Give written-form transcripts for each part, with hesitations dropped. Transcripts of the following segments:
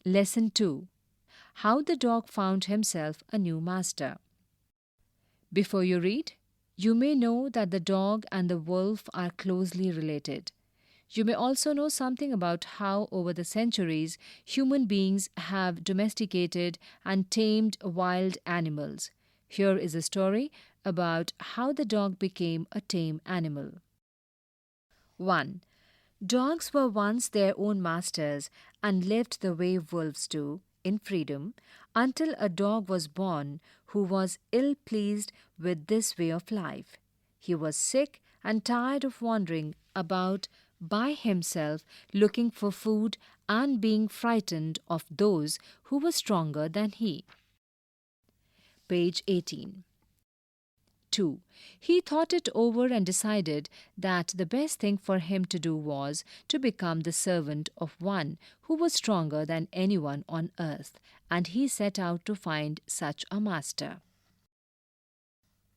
Lesson 2. How the dog found himself a new master. Before you read, you may know that the dog and the wolf are closely related. You may also know something about how, over the centuries, human beings have domesticated and tamed wild animals. Here is a story about how the dog became a tame animal. 1. Dogs were once their own masters and lived the way wolves do, in freedom, until a dog was born who was ill pleased with this way of life. He was sick and tired of wandering about by himself looking for food and being frightened of those who were stronger than he. Page 18. 2. He thought it over and decided that the best thing for him to do was to become the servant of one who was stronger than anyone on earth, and he set out to find such a master.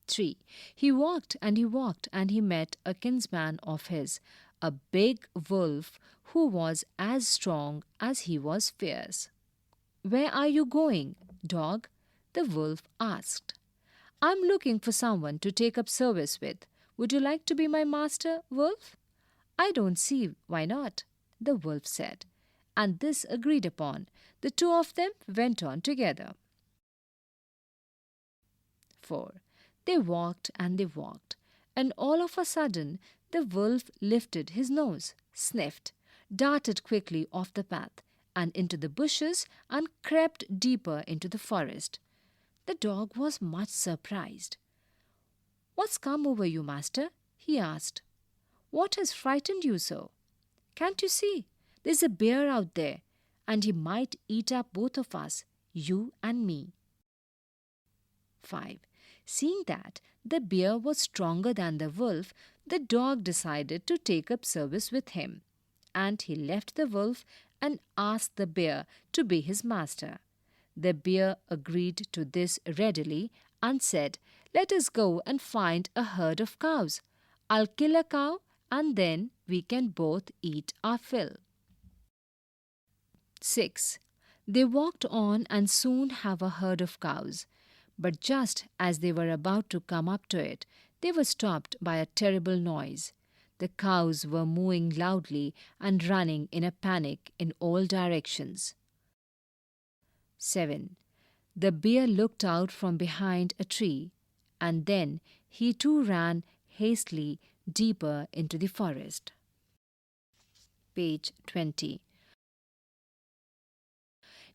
3. He walked and he walked and he met a kinsman of his, a big wolf who was as strong as he was fierce. "Where are you going, dog?" the wolf asked. "I'm looking for someone to take up service with. Would you like to be my master, wolf?" "I don't see why not," the wolf said. And this agreed upon, the two of them went on together. 4. They walked, and all of a sudden the wolf lifted his nose, sniffed, darted quickly off the path and into the bushes and crept deeper into the forest. The dog was much surprised. "What's come over you, master?" he asked. "What has frightened you so? Can't you see? There's a bear out there, and he might eat up both of us, you and me." 5. Seeing that the bear was stronger than the wolf, the dog decided to take up service with him, and he left the wolf and asked the bear to be his master. The bear agreed to this readily and said, "Let us go and find a herd of cows. I'll kill a cow and then we can both eat our fill." 6. They walked on and soon have a herd of cows. But just as they were about to come up to it, they were stopped by a terrible noise. The cows were mooing loudly and running in a panic in all directions. 7. The bear looked out from behind a tree, and then he too ran hastily deeper into the forest. Page 20.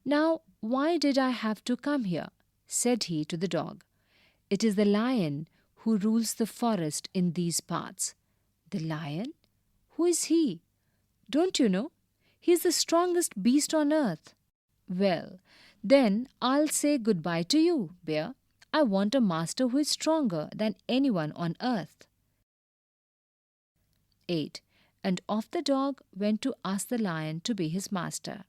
"Now, why did I have to come here?" said he to the dog. "It is the lion who rules the forest in these parts." "The lion? Who is he?" "Don't you know? He is the strongest beast on earth." "Well, then I'll say goodbye to you, bear. I want a master who is stronger than anyone on earth." 8. And off the dog went to ask the lion to be his master.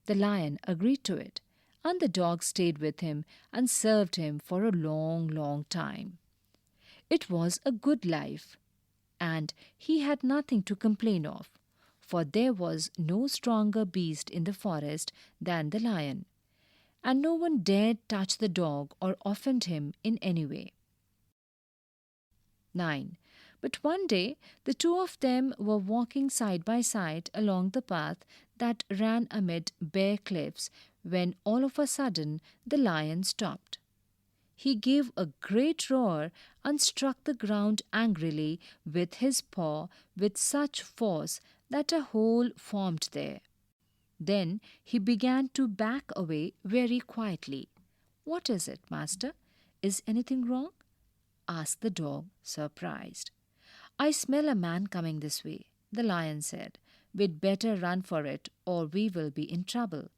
The lion agreed to it, and the dog stayed with him and served him for a long, long time. It was a good life, and he had nothing to complain of, for there was no stronger beast in the forest than the lion, and no one dared touch the dog or offend him in any way. 9. But one day the two of them were walking side by side along the path that ran amid bare cliffs when all of a sudden the lion stopped. He gave a great roar and struck the ground angrily with his paw with such force that a hole formed there. Then he began to back away very quietly. "What is it, master? Is anything wrong?" asked the dog, surprised. "I smell a man coming this way," the lion said. "We'd better run for it or we will be in trouble."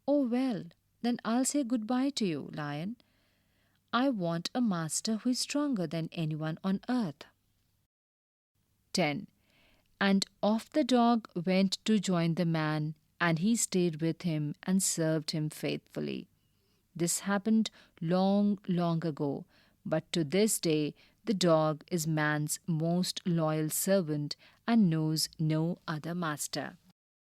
"Oh, well, then I'll say goodbye to you, lion. I want a master who is stronger than anyone on earth." 10. And off the dog went to join the man, and he stayed with him and served him faithfully. This happened long, long ago, but to this day the dog is man's most loyal servant and knows no other master.